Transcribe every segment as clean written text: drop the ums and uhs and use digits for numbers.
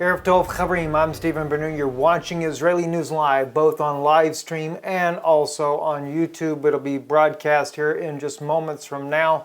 Erev Tov Chavrim, I'm Stephen Bernard. You're watching Israeli News Live, both on live stream and also on YouTube. It'll be broadcast here in just moments from now.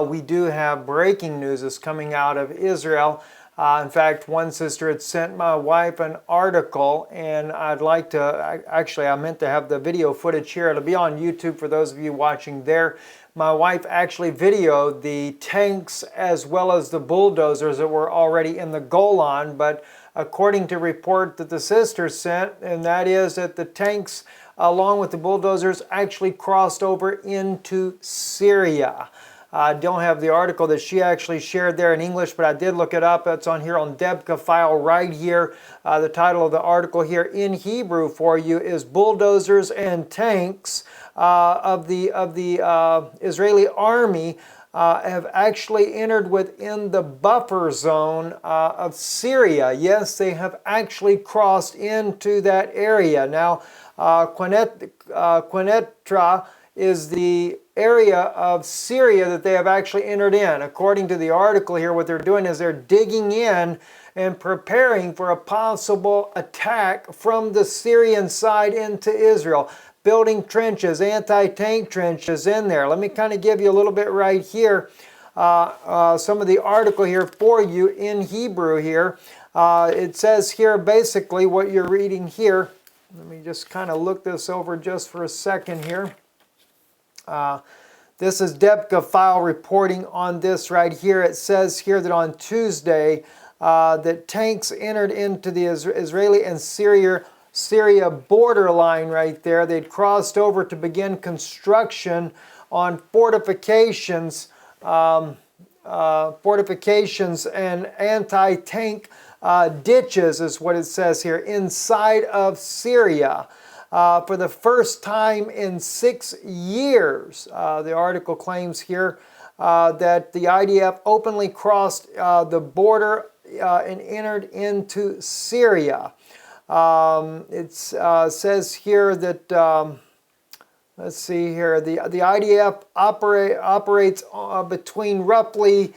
We do have breaking news that's coming out of Israel. In fact, one sister had sent my wife an article, and I'd like to, actually I meant to have the video footage here. It'll be on YouTube for those of you watching there. My wife actually videoed the tanks as well as the bulldozers that were already in the Golan, but according to a report that the sister sent, and that is that the tanks along with the bulldozers actually crossed over into Syria. I don't have the article that she actually shared there in English, but I did look it up. It's on here on Debka file right here. The title of the article here in Hebrew for you is Bulldozers and Tanks of the Israeli army have actually entered within the buffer zone of Syria. Yes, they have actually crossed into that area. Now, Quneitra is the area of Syria that they have actually entered in. According to the article here, what they're doing is they're digging in and preparing for a possible attack from the Syrian side into Israel. Building trenches, anti-tank trenches in there. Let me kind of give you a little bit right here. Some of the article here for you in Hebrew here. It says here basically what you're reading here. Let me just kind of look this over just for a second here. This is Debka file reporting on this right here. It says here that on Tuesday that tanks entered into the Israeli and Syria borderline right there. They'd crossed over to begin construction on fortifications and anti-tank ditches is what it says here inside of Syria. For the first time in 6 years, the article claims here that the IDF openly crossed the border and entered into Syria. It says here that, let's see here, the IDF operates between roughly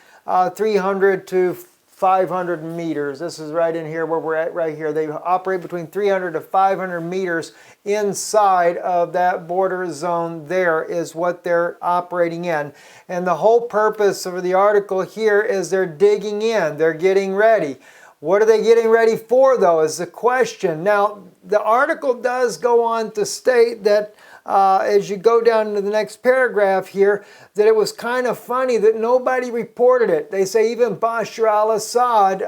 300 to 500 meters. This is right in here where we're at right here. They operate between 300 to 500 meters inside of that border zone. There is what they're operating in. And the whole purpose of the article here is they're digging in. They're getting ready. What are they getting ready for, though, is the question. Now, the article does go on to state that as you go down into the next paragraph here, that it was kind of funny that nobody reported it. They say even Bashar al-Assad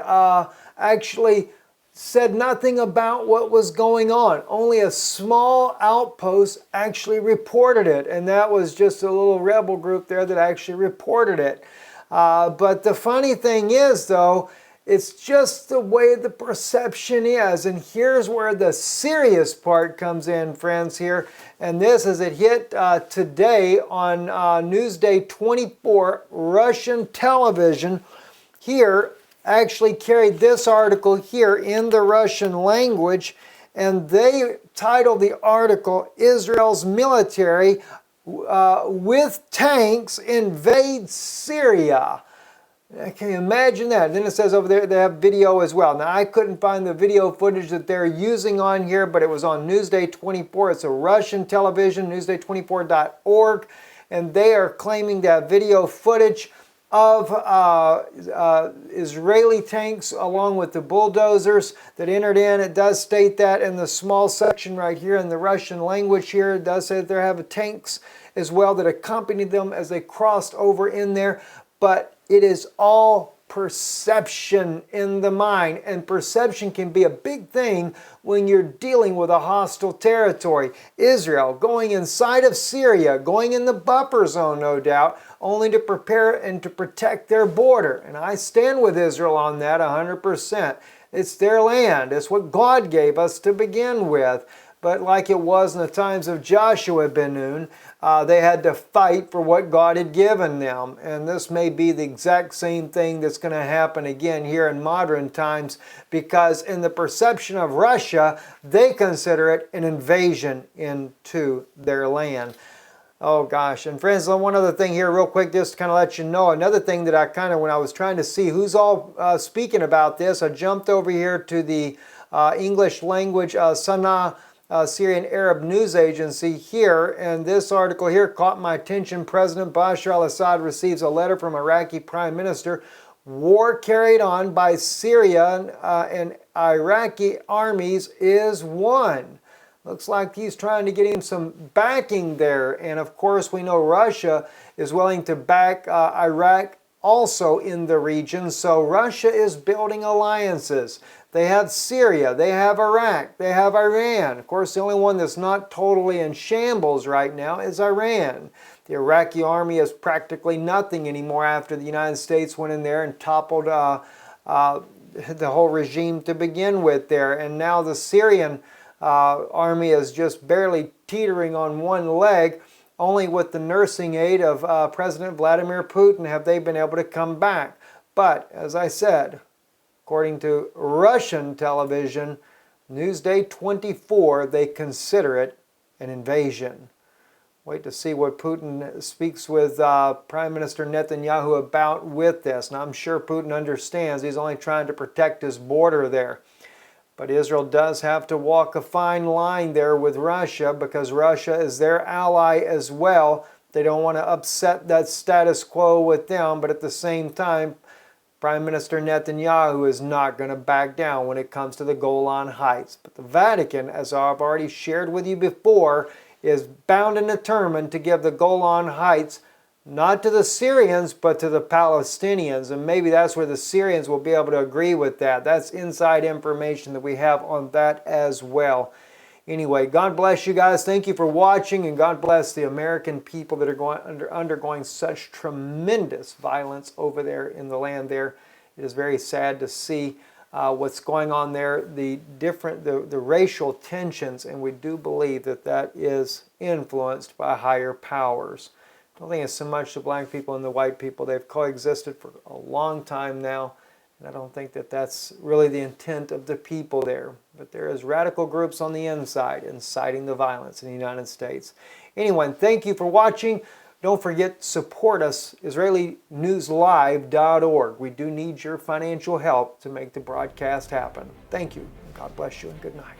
actually said nothing about what was going on. Only a small outpost actually reported it, and that was just a little rebel group there that actually reported it. But the funny thing is, though, it's just the way the perception is. And here's where the serious part comes in, friends, here. And this is it hit today on Newsday 24, Russian television here actually carried this article here in the Russian language. And they titled the article, Israel's military with tanks invade Syria. Can you imagine that? Then it says over there they have video as well. Now, I couldn't find the video footage that they're using on here, but it was on Newsday 24. It's a Russian television, newsday24.org, and they are claiming to have video footage of Israeli tanks along with the bulldozers that entered in. It does state that in the small section right here in the Russian language here. It does say that they have tanks as well that accompanied them as they crossed over in there. But it is all perception in the mind, and perception can be a big thing when you're dealing with a hostile territory. Israel going inside of Syria, going in the buffer zone, no doubt, only to prepare and to protect their border. And I stand with Israel on that 100%. It's their land. It's what God gave us to begin with. But like it was in the times of Joshua ben Nun, they had to fight for what God had given them. And this may be the exact same thing that's going to happen again here in modern times, because in the perception of Russia, they consider it an invasion into their land. Oh gosh. And friends, one other thing here real quick, just to kind of let you know, another thing that I kind of, when I was trying to see who's all speaking about this, I jumped over here to the English language Sana Syrian Arab news agency here, and this article here caught my attention. President Bashar al-Assad receives a letter from Iraqi Prime Minister. War carried on by Syria and Iraqi armies is won. Looks like he's trying to get him some backing there. And of course, we know Russia is willing to back Iraq also in the region. So Russia is building alliances. They have Syria, they have Iraq, they have Iran. Of course, the only one that's not totally in shambles right now is Iran. The Iraqi army is practically nothing anymore after the United States went in there and toppled the whole regime to begin with there. And now the Syrian army is just barely teetering on one leg. Only with the nursing aid of President Vladimir Putin have they been able to come back. But, as I said, according to Russian television, Newsday 24, they consider it an invasion. Wait to see what Putin speaks with Prime Minister Netanyahu about with this. And I'm sure Putin understands he's only trying to protect his border there. But Israel does have to walk a fine line there with Russia because Russia is their ally as well. They don't want to upset that status quo with them, but at the same time, Prime Minister Netanyahu is not going to back down when it comes to the Golan Heights. But the Vatican, as I've already shared with you before, is bound and determined to give the Golan Heights not to the Syrians, but to the Palestinians. And maybe that's where the Syrians will be able to agree with that. That's inside information that we have on that as well. Anyway, God bless you guys. Thank you for watching, and God bless the American people that are undergoing such tremendous violence over there in the land there. It is very sad to see what's going on there, the racial tensions, and we do believe that that is influenced by higher powers. I don't think it's so much the black people and the white people. They've coexisted for a long time now, and I don't think that that's really the intent of the people there. But there is radical groups on the inside inciting the violence in the United States. Anyway, thank you for watching. Don't forget, support us, IsraeliNewsLive.org. We do need your financial help to make the broadcast happen. Thank you. God bless you and good night.